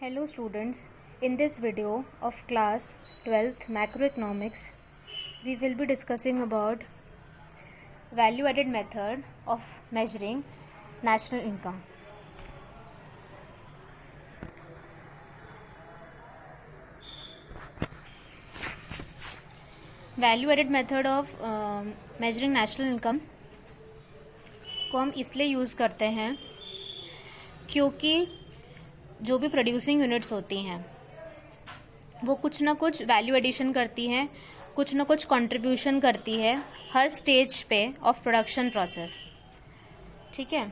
Hello students, in this video of class 12th macroeconomics, we will be discussing about value added method of measuring national income. Value added method of measuring national income को हम इसलिए use करते हैं क्योंकि जो भी producing units होती हैं वो कुछ ना कुछ वैल्यू एडिशन करती हैं, कुछ ना कुछ कंट्रीब्यूशन करती है हर स्टेज पे ऑफ प्रोडक्शन प्रोसेस। ठीक है,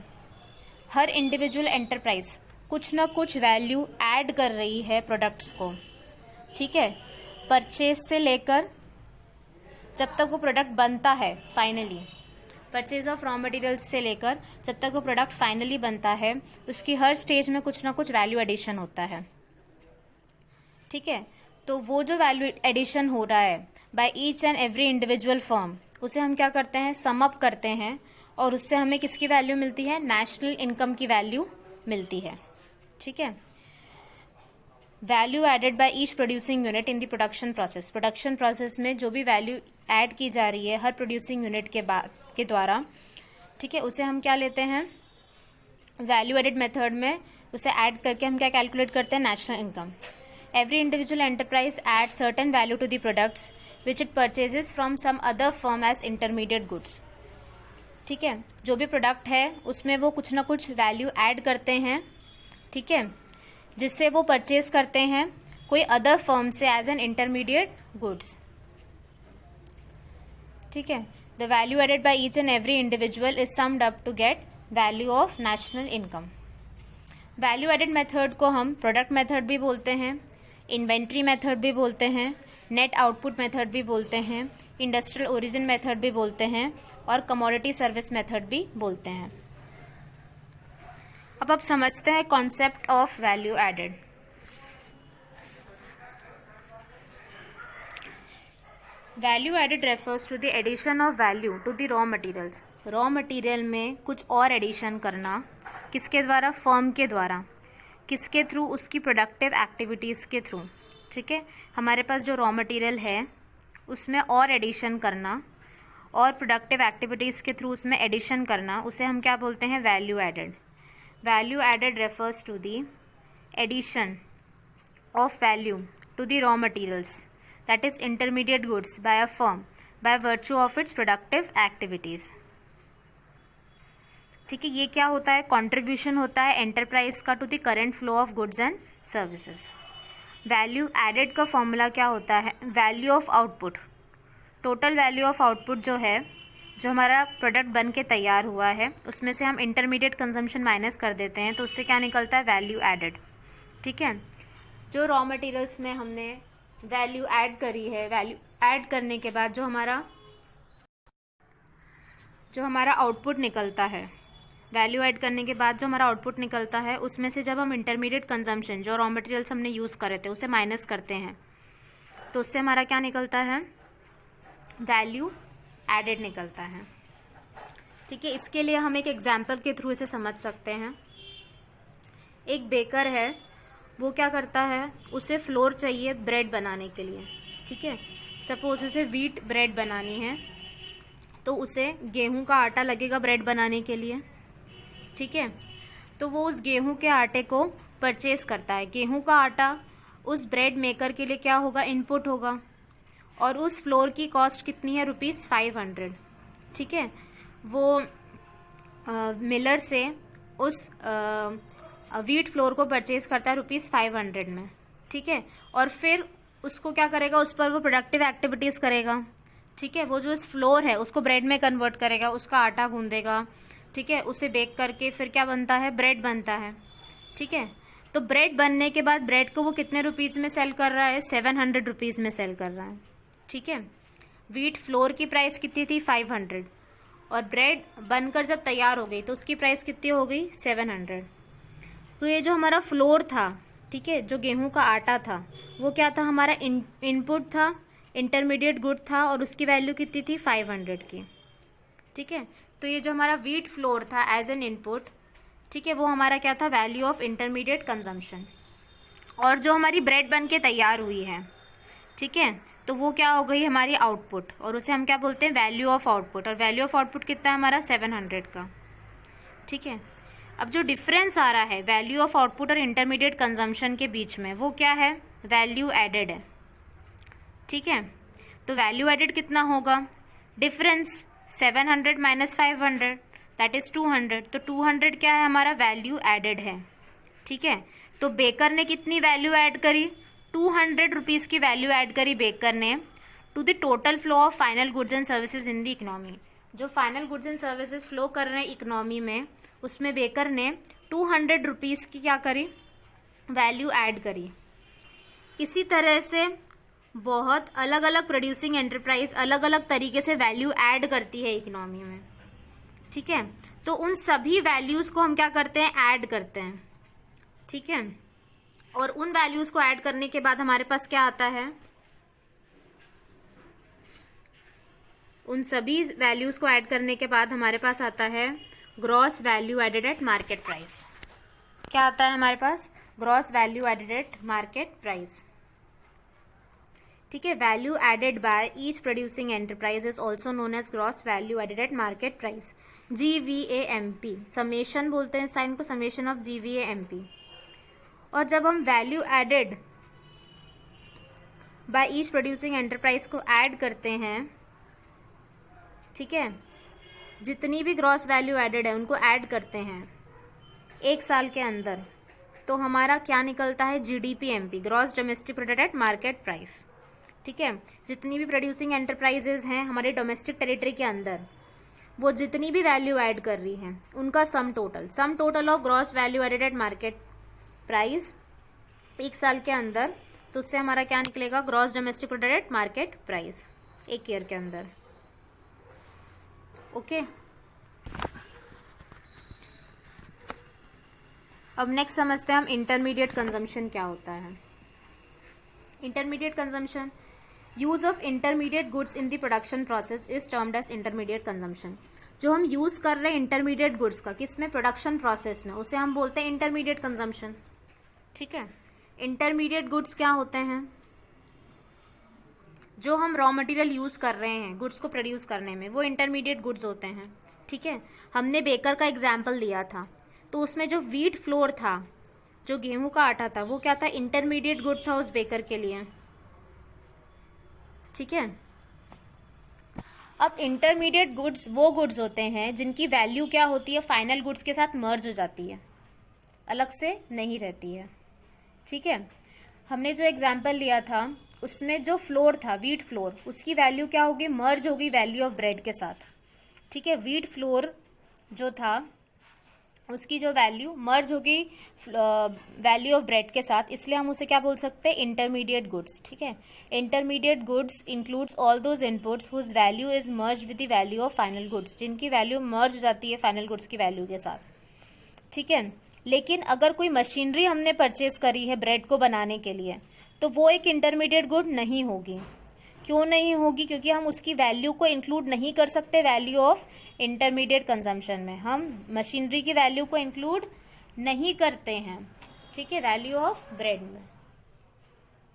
हर इंडिविजुअल एंटरप्राइज कुछ ना कुछ वैल्यू ऐड कर रही है प्रोडक्ट्स को। ठीक है, परचेज से लेकर जब तक वो प्रोडक्ट बनता है finally, purchase of raw materials से लेकर जब तक वो प्रोडक्ट फाइनली बनता है, उसकी हर स्टेज में कुछ ना कुछ वैल्यू एडिशन होता है। ठीक है, तो वो जो वैल्यू एडिशन हो रहा है bye each and every individual firm, उसे हम क्या करते हैं, सम अप करते हैं और उससे हमें किसकी वैल्यू मिलती है, नेशनल इनकम की वैल्यू मिलती है। ठीक है, value added by each producing unit in the production process, production process में जो भी वैल्यू ऐड की जा रही है हर प्रोड्यूसिंग यूनिट के द्वारा, ठीक है, उसे हम क्या लेते हैं, वैल्यू एडेड मेथड में उसे ऐड करके हम क्या कैलकुलेट करते हैं, national income. Every individual enterprise add certain value to the products which it purchases from some other firm as intermediate goods. ठीक है, जो भी प्रोडक्ट है उसमें वो कुछ ना कुछ वैल्यू ऐड करते हैं, ठीक है, जिससे वो परचेज करते हैं कोई अदर फर्म से एज एन इंटरमीडिएट गुड्स। ठीक है, the value added by each and every individual is summed up to get value of national income. Value added method को हम प्रोडक्ट मेथड भी बोलते हैं, इन्वेंट्री मेथड भी बोलते हैं, नेट आउटपुट मेथड भी बोलते हैं, इंडस्ट्रियल ओरिजिन मेथड भी बोलते हैं और कमोडिटी सर्विस मेथड भी बोलते हैं। अब आप समझते हैं concept of value added. Value added refers to the addition of value to the raw materials. Raw material में कुछ और एडिशन करना, किसके द्वारा, फर्म के द्वारा, किसके थ्रू, उसकी प्रोडक्टिव एक्टिविटीज़ के थ्रू। ठीक है, हमारे पास जो रॉ मटेरियल है उसमें और एडिशन करना और प्रोडक्टिव एक्टिविटीज़ के थ्रू उसमें एडिशन करना, उसे हम क्या बोलते हैं, value added. Value added refers to the addition of value to the raw materials that is intermediate goods by a firm by virtue of its productive activities। ठीक है, ये क्या होता है, कंट्रीब्यूशन होता है एंटरप्राइज का to the current flow of goods and services. Value added का फॉर्मूला क्या होता है, value of output, total value of output जो है, जो हमारा प्रोडक्ट बन के तैयार हुआ है उसमें से हम इंटरमीडिएट कंजम्पशन माइनस कर देते हैं तो उससे क्या निकलता है, वैल्यू एडेड। ठीक है, जो रॉ मटेरियल्स में हमने वैल्यू ऐड करी है, वैल्यू ऐड करने के बाद जो हमारा आउटपुट निकलता है, वैल्यू ऐड करने के बाद जो हमारा आउटपुट निकलता है उसमें से जब हम इंटरमीडिएट कंजम्पशन, जो रॉ मटेरियल्स हमने यूज़ करे थे, उसे माइनस करते हैं तो उससे हमारा क्या निकलता है, वैल्यू एडेड निकलता है। ठीक है, इसके लिए हम एक एग्जाम्पल के थ्रू इसे समझ सकते हैं। एक बेकर है, वो क्या करता है, उसे फ्लोर चाहिए ब्रेड बनाने के लिए। ठीक है, सपोज उसे व्हीट ब्रेड बनानी है तो उसे गेहूं का आटा लगेगा ब्रेड बनाने के लिए। ठीक है, तो वो उस गेहूं के आटे को परचेज करता है। गेहूं का आटा उस ब्रेड मेकर के लिए क्या होगा, इनपुट होगा, और उस फ्लोर की कॉस्ट कितनी है, ₹500। ठीक है, वो मिलर से उस व्हीट फ्लोर को परचेज करता है ₹500 में। ठीक है, और फिर उसको क्या करेगा, उस पर वो प्रोडक्टिव एक्टिविटीज़ करेगा। ठीक है, वो जो इस फ्लोर है उसको ब्रेड में कन्वर्ट करेगा, उसका आटा गूंदेगा। ठीक है, उसे बेक करके फिर क्या बनता है, ब्रेड बनता है। ठीक है, तो ब्रेड बनने के बाद ब्रेड को वो कितने रुपीज़ में सेल कर रहा है, ₹700 में सेल कर रहा है। ठीक है, व्हीट फ्लोर की प्राइस कितनी थी, 500, और ब्रेड बनकर जब तैयार हो गई तो उसकी प्राइस कितनी हो गई, 700। तो ये जो हमारा फ्लोर था, ठीक है, जो गेहूं का आटा था, वो क्या था, हमारा इनपुट था, इंटरमीडिएट गुड था, और उसकी वैल्यू कितनी थी, 500 की। ठीक है, तो ये जो हमारा व्हीट फ्लोर था एज एन इनपुट, ठीक है, वो हमारा क्या था, वैल्यू ऑफ इंटरमीडिएट कंजम्पशन। और जो हमारी ब्रेड बन के तैयार हुई है, ठीक है, तो वो क्या हो गई हमारी आउटपुट, और उसे हम क्या बोलते हैं, वैल्यू ऑफ आउटपुट। और वैल्यू ऑफ आउटपुट कितना है हमारा, 700 का, ठीक है। अब जो डिफरेंस आ रहा है वैल्यू ऑफ आउटपुट और इंटरमीडिएट कंजम्पशन के बीच में, वो क्या है, वैल्यू एडेड है, ठीक है। तो वैल्यू एडेड कितना होगा, डिफरेंस 700 माइनस 500 दैट इज़ 200। तो 200 क्या है हमारा, वैल्यू एडेड है, ठीक है। तो बेकर ने कितनी वैल्यू ऐड करी, 200 रुपीज़ की वैल्यू ऐड करी बेकर ने to the total flow of final goods and services in the economy. जो final goods and services flow कर रहे हैं इकोनॉमी में, उसमें बेकर ने 200 रुपीज़ की क्या करी, वैल्यू ऐड करी। इसी तरह से बहुत अलग अलग प्रोड्यूसिंग एंटरप्राइज अलग अलग तरीके से वैल्यू ऐड करती है इकोनॉमी में, ठीक है। तो उन सभी वैल्यूज़ को हम क्या करते हैं, ऐड करते हैं, ठीक है। और उन वैल्यूज़ को ऐड करने के बाद हमारे पास क्या आता है, उन सभी वैल्यूज़ को ऐड करने के बाद हमारे पास आता है gross value added at market price. क्या आता है हमारे पास, gross value added at market price, ठीक है। Value added by each producing enterprise is also known as gross value added at market price, GVAMP। Summation बोलते हैं साइन को, समेशन ऑफ GVAMP। और जब हम value added by each producing enterprise को add करते हैं, ठीक है, जितनी भी ग्रॉस वैल्यू एडेड है उनको ऐड करते हैं एक साल के अंदर, तो हमारा क्या निकलता है, GDPMP, gross domestic product at market price, ठीक है। जितनी भी प्रोड्यूसिंग एंटरप्राइजेज हैं हमारे डोमेस्टिक टेरिटरी के अंदर, वो जितनी भी वैल्यू ऐड कर रही हैं उनका sum total of gross value added at market price एक साल के अंदर, तो उससे हमारा क्या निकलेगा, gross domestic product at market price एक ईयर के अंदर, ओके। अब नेक्स्ट समझते हैं हम इंटरमीडिएट कंजम्पशन क्या होता है। Intermediate consumption, use of intermediate goods in the production process is termed as intermediate consumption. जो हम यूज कर रहे हैं इंटरमीडिएट गुड्स का किस में, प्रोडक्शन प्रोसेस में, उसे हम बोलते हैं इंटरमीडिएट कंजम्पशन, ठीक है। इंटरमीडिएट गुड्स क्या होते हैं, जो हम रॉ मटेरियल यूज कर रहे हैं गुड्स को प्रोड्यूस करने में, वो इंटरमीडिएट गुड्स होते हैं, ठीक है। हमने बेकर का एग्जाम्पल लिया था, तो उसमें जो व्हीट फ्लोर था, जो गेहूं का आटा था, वो क्या था, इंटरमीडिएट गुड था उस बेकर के लिए, ठीक है। अब इंटरमीडिएट गुड्स वो गुड्स होते हैं जिनकी वैल्यू क्या होती है, फाइनल गुड्स के साथ मर्ज हो जाती है, अलग से नहीं रहती है, ठीक है। हमने जो एग्जाम्पल लिया था उसमें जो फ्लोर था, व्हीट फ्लोर, उसकी वैल्यू क्या होगी, मर्ज होगी वैल्यू ऑफ ब्रेड के साथ, ठीक है। व्हीट फ्लोर जो था उसकी जो वैल्यू मर्ज होगी वैल्यू ऑफ ब्रेड के साथ, इसलिए हम उसे क्या बोल सकते हैं, इंटरमीडिएट गुड्स, ठीक है। Intermediate goods includes all those inputs whose value is merge with the value of final goods, जिनकी वैल्यू मर्ज हो जाती है फाइनल गुड्स की वैल्यू के साथ, ठीक है। लेकिन अगर कोई मशीनरी हमने परचेज करी है ब्रेड को बनाने के लिए, तो वो एक इंटरमीडिएट गुड नहीं होगी। क्यों नहीं होगी, क्योंकि हम उसकी वैल्यू को इंक्लूड नहीं कर सकते वैल्यू ऑफ इंटरमीडिएट कंजम्पशन में, हम मशीनरी की वैल्यू को इंक्लूड नहीं करते हैं, ठीक है, वैल्यू ऑफ ब्रेड में,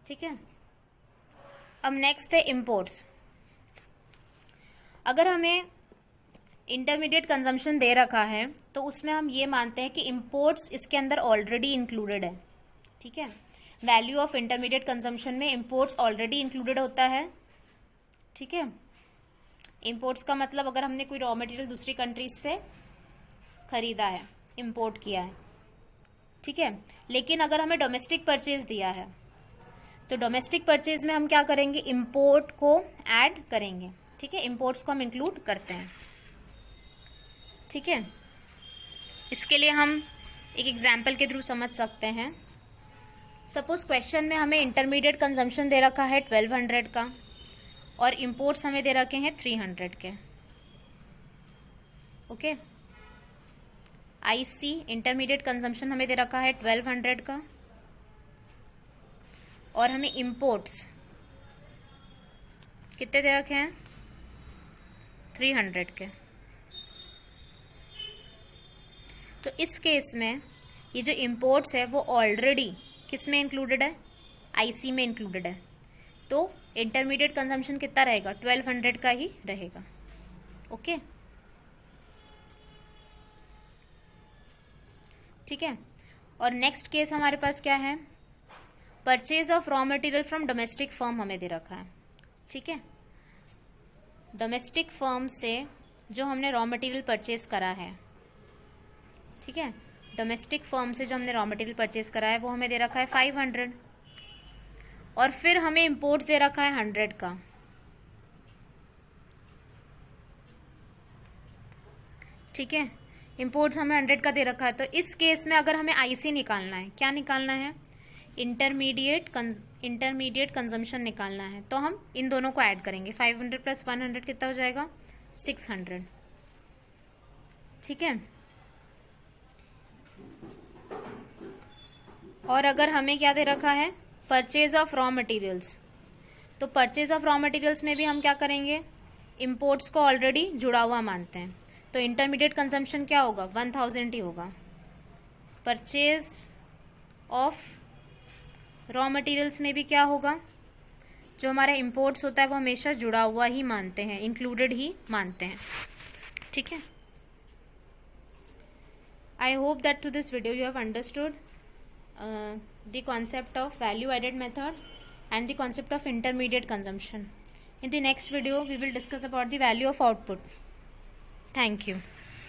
ठीक है। अब नेक्स्ट है इंपोर्ट्स। अगर हमें इंटरमीडिएट कंजम्पशन दे रखा है तो उसमें हम ये मानते हैं कि इंपोर्ट्स इसके अंदर ऑलरेडी इंक्लूडेड है, ठीक है। वैल्यू ऑफ इंटरमीडिएट कंजम्पशन में इंपोर्ट्स ऑलरेडी इंक्लूडेड होता है, ठीक है। इंपोर्ट्स का मतलब अगर हमने कोई रॉ मटेरियल दूसरी कंट्रीज से खरीदा है, इंपोर्ट किया है, ठीक है। लेकिन अगर हमें डोमेस्टिक परचेज दिया है, तो डोमेस्टिक परचेज में हम क्या करेंगे, इंपोर्ट को ऐड करेंगे, ठीक है। इंपोर्ट्स को हम इंक्लूड करते हैं, ठीक है। इसके लिए हम एक एग्जाम्पल के थ्रू समझ सकते हैं। सपोज क्वेश्चन में हमें इंटरमीडिएट कंजम्पशन दे रखा है 1200 का और इंपोर्ट्स हमें दे रखे हैं 300 के, ओके। IC इंटरमीडिएट कंजम्पशन हमें दे रखा है 1200 का और हमें इंपोर्ट्स कितने दे रखे हैं, 300 के। तो इस केस में ये जो इंपोर्ट्स है वो ऑलरेडी किस में इंक्लूडेड है, आईसी में इंक्लूडेड है, तो इंटरमीडिएट कंजम्पशन कितना रहेगा, 1200 का ही रहेगा। ओके, ठीक है। और नेक्स्ट केस हमारे पास क्या है, purchase of raw material from domestic firm हमें दे रखा है, ठीक है। डोमेस्टिक फर्म से जो हमने रॉ मटेरियल परचेज करा है, ठीक है, डोमेस्टिक फर्म से जो हमने रॉ मटेरियल परचेज करा है वो हमें दे रखा है 500, और फिर हमें इंपोर्ट्स दे रखा है 100 का, ठीक है। इंपोर्ट्स हमें 100 का दे रखा है, तो इस केस में अगर हमें आईसी निकालना है, क्या निकालना है, इंटरमीडिएट कंजम्पशन निकालना है, तो हम इन दोनों को ऐड करेंगे। 500 प्लस 100 कितना हो जाएगा, 600, ठीक है। और अगर हमें क्या दे रखा है, परचेज ऑफ रॉ मटेरियल्स, तो परचेज ऑफ रॉ मटेरियल्स में भी हम क्या करेंगे, इंपोर्ट्स को ऑलरेडी जुड़ा हुआ मानते हैं, तो इंटरमीडिएट कंजम्पशन क्या होगा, 1000 ही होगा। परचेज ऑफ रॉ मटेरियल्स में भी क्या होगा, जो हमारा इंपोर्ट्स होता है वो हमेशा जुड़ा हुआ ही मानते हैं, इंक्लूडेड ही मानते हैं, ठीक है। I hope that through this video you have understood the concept of value added method and the concept of intermediate consumption. In the next video we will discuss about the value of output. Thank you.